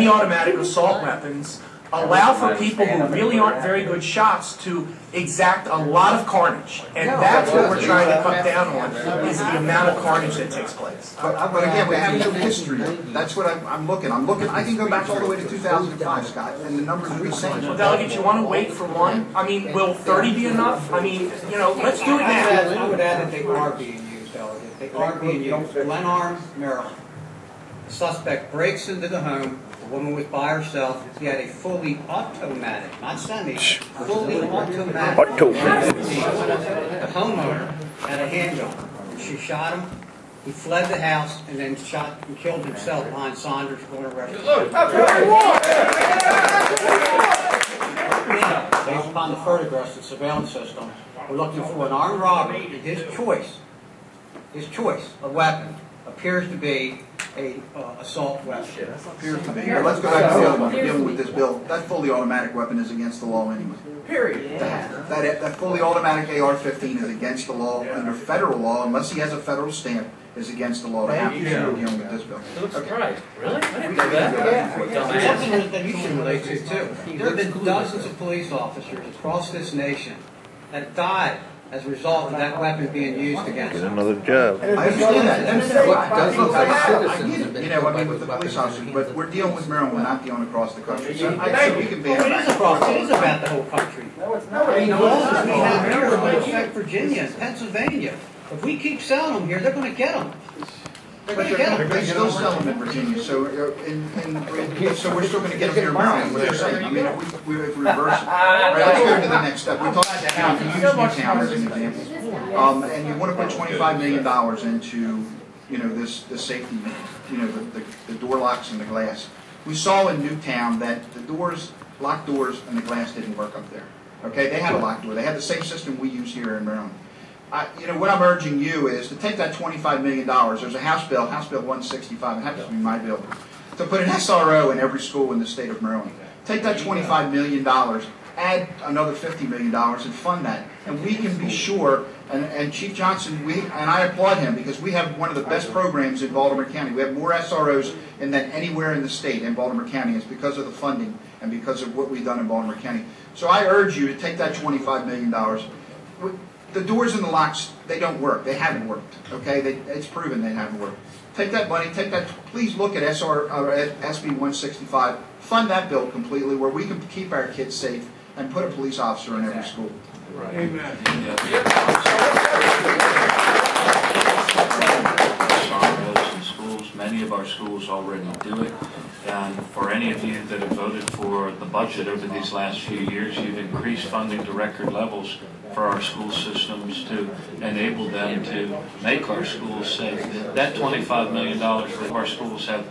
semi-automatic assault weapons allow for people who really aren't very good shots to exact a lot of carnage. And that's what we're trying to cut down on, is the amount of carnage that takes place. But again, we have no history. That's what I'm looking. I can go back all the way to 2005, Scott, and the numbers are the same. Well, delegates, you want to wait for one? I mean, will 30 be enough? I mean, you know, let's do it now. I would add that they are being used, delegate. They are being used. Glenarm, Maryland. The suspect breaks into the home. The woman was by herself. He had a fully automatic, not semi, fully automatic. The homeowner had a handgun. She shot him. He fled the house and then shot and killed himself behind Saunders Corner Restaurant. Based upon the photographs and surveillance system, we're looking for an armed robber, and his choice of weapon appears to be a assault weapon. Appears to be. Here, let's go back to the other one. We're dealing with this bill. That fully automatic weapon is against the law anyway. Period. That fully automatic AR-15 is against the law under federal law, unless he has a federal stamp, is against the law to have to dealing with this bill. It looks surprised. Really? I didn't know that. Yeah. Something that you can relate to, too. There have been dozens of police officers across this nation that died as a result of that weapon being used against them. Another job. I understand that. You know, I mean, with the police officers, but we're dealing with Maryland, we're not dealing across the country. So we can be It is about the whole country. I mean, the laws we have here are going to affect Virginia and Pennsylvania. If we keep selling them here, they're going to get them. They're going to get them. They still sell them in Virginia, so so we're still going to get them here in Maryland. What they're saying. I mean, if we reverse it. All right, let's go to the next step. We're talking about Newtown as an example, and you want to put $25 million into, you know, this safety, you know, the door locks and the glass. We saw in Newtown that the doors, locked doors, and the glass didn't work up there. Okay, they had a locked door. They had the same system we use here in Maryland. You know, what I'm urging you is to take that $25 million. There's a House Bill 165, it happens to be my bill, to put an SRO in every school in the state of Maryland. Take that $25 million, add another $50 million, and fund that. And we can be sure, and Chief Johnson, and I applaud him, because we have one of the best programs in Baltimore County. We have more SROs than anywhere in the state in Baltimore County. It's because of the funding and because of what we've done in Baltimore County. So I urge you to take that $25 million. The doors and the locks, they don't work. They haven't worked. Okay, it's proven they haven't worked. Take that money. Please look at SB 165. Fund that bill completely, where we can keep our kids safe and put a police officer in every school. Right. Amen. Many of our schools already do it. And for any of you that have voted for the budget over these last few years, you've increased funding to record levels for our school systems to enable them to make our schools safe. That $25 million for our schools have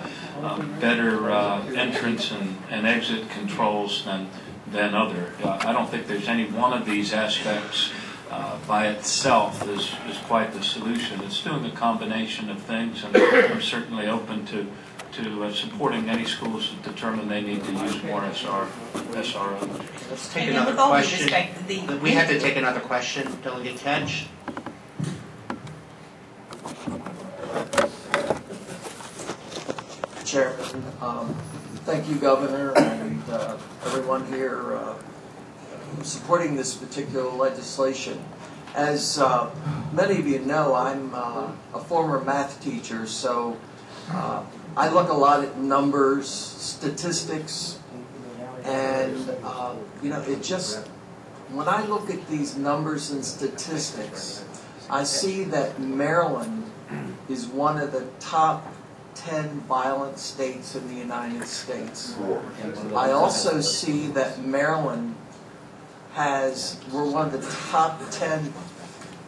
better entrance and exit controls than other. I don't think there's any one of these aspects by itself is quite the solution. It's doing a combination of things, and I'm certainly open to supporting any schools that determine they need to use more SRO. Let's take another question. We have to take another question. Delegate Kedge. Chairman, thank you, Governor, and everyone here supporting this particular legislation. As many of you know, I'm a former math teacher, so I look a lot at numbers, statistics, and you know, when I look at these numbers and statistics, I see that Maryland is one of the top 10 violent states in the United States. I also see that Maryland we're one of the top 10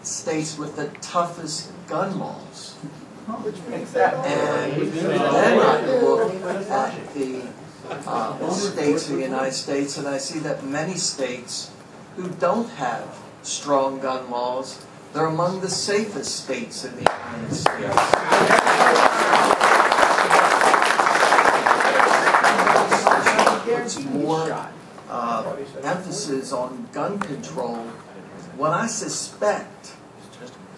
states with the toughest gun laws. And then I look at the states in the United States, and I see that many states who don't have strong gun laws, they're among the safest states in the United States. There's more emphasis on gun control when I suspect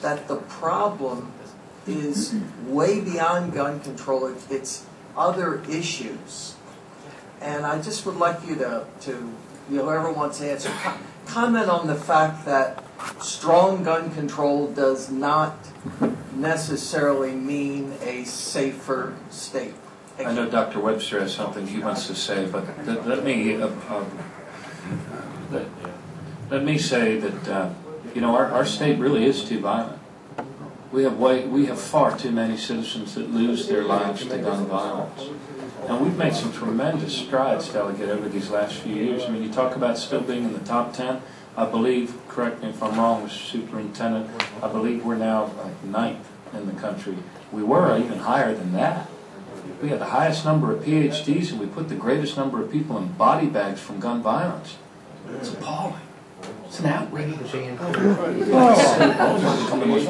that the problem is way beyond gun control. It's other issues. And I just would like you to whoever wants to answer, comment on the fact that strong gun control does not necessarily mean a safer state. I know Dr. Webster has something he wants to say, but let me say that our state really is too violent. We have far too many citizens that lose their lives to gun violence. And we've made some tremendous strides, Delegate, over these last few years. I mean, you talk about still being in the top 10. I believe, correct me if I'm wrong, Mr. Superintendent, I believe we're now like 9th in the country. We were even higher than that. We had the highest number of PhDs, and we put the greatest number of people in body bags from gun violence. It's appalling. It's an outrage.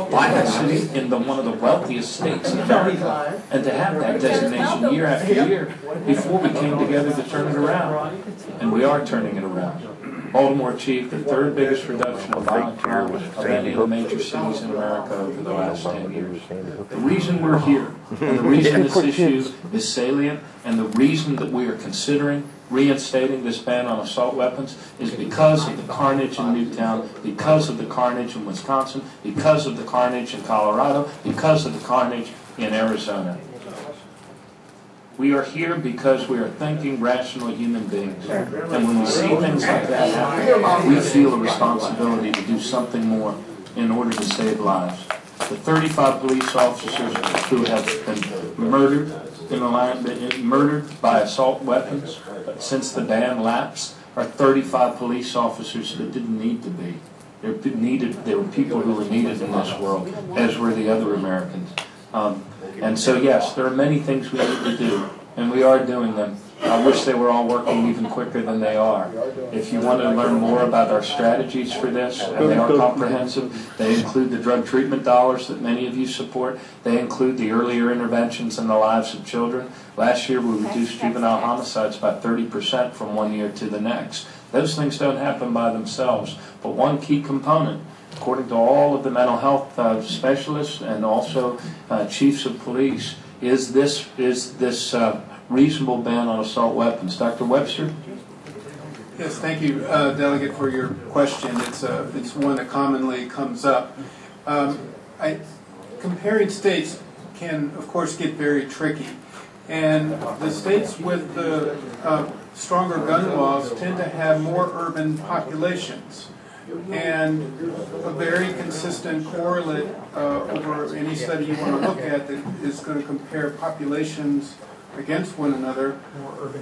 Violent city in one of the wealthiest states in America, and to have that designation year after year before we came together to turn it around, and we are turning it around. Baltimore achieved the 3rd biggest reduction of violent crime of any of the major cities in America over the last 10 years. The reason we're here, and the reason this issue is salient, and the reason that we are considering reinstating this ban on assault weapons is because of the carnage in Newtown, because of the carnage in Wisconsin, because of the carnage in Colorado, because of the carnage in Arizona. We are here because we are thinking rational human beings. And when we see things like that happen, we feel a responsibility to do something more in order to save lives. The 35 police officers who have been murdered by assault weapons since the ban lapsed are 35 police officers that didn't need to be. There were people who were needed in this world, as were the other Americans. And so, yes, there are many things we need to do, and we are doing them. I wish they were all working even quicker than they are. If you want to learn more about our strategies for this, and they are comprehensive, they include the drug treatment dollars that many of you support. They include the earlier interventions in the lives of children. Last year we reduced juvenile homicides by 30% from one year to the next. Those things don't happen by themselves, but one key component, according to all of the mental health specialists and also chiefs of police, is this reasonable ban on assault weapons. Dr. Webster? Yes, thank you, Delegate, for your question. It's one that commonly comes up. Comparing states can, of course, get very tricky. And the states with the stronger gun laws tend to have more urban populations. And a very consistent correlate over any study you want to look at that is going to compare populations against one another.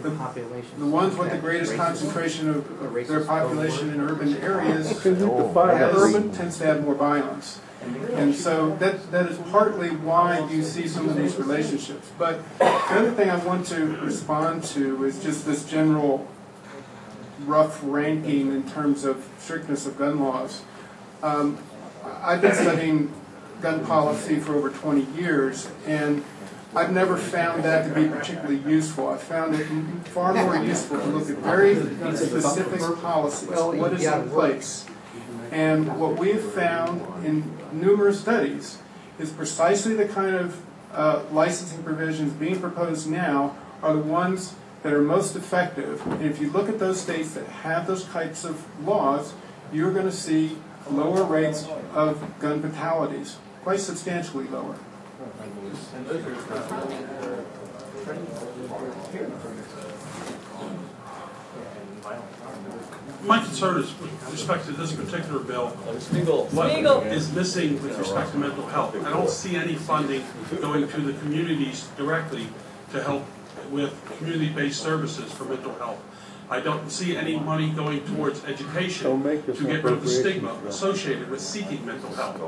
The ones with the greatest concentration of their population in urban areas tends to have more violence. And so that is partly why you see some of these relationships. But the other thing I want to respond to is just this general rough ranking in terms of strictness of gun laws. I've been studying gun policy for over 20 years, and I've never found that to be particularly useful. I found it far more useful to look at very specific policies. What is in place? And what we've found in numerous studies is precisely the kind of licensing provisions being proposed now are the ones that are most effective. And if you look at those states that have those types of laws, you're going to see lower rates of gun fatalities, quite substantially lower. My concern is with respect to this particular bill, what is missing with respect to mental health. I don't see any funding going to the communities directly to help with community-based services for mental health. I don't see any money going towards education to get rid of the stigma associated with seeking mental health.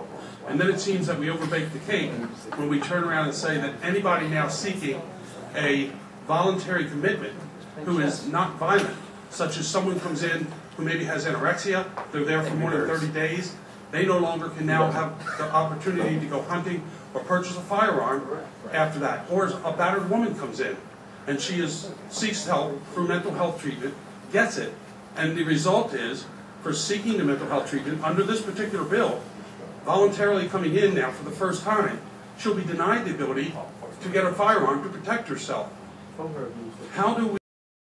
And then it seems that we overbake the cake when we turn around and say that anybody now seeking a voluntary commitment who is not violent, such as someone comes in who maybe has anorexia, they're there for more than 30 days, they no longer can now have the opportunity to go hunting or purchase a firearm after that. Or a battered woman comes in and she seeks help through mental health treatment, gets it, and the result is, for seeking the mental health treatment under this particular bill, voluntarily coming in now for the first time, she'll be denied the ability to get a firearm to protect herself. How do we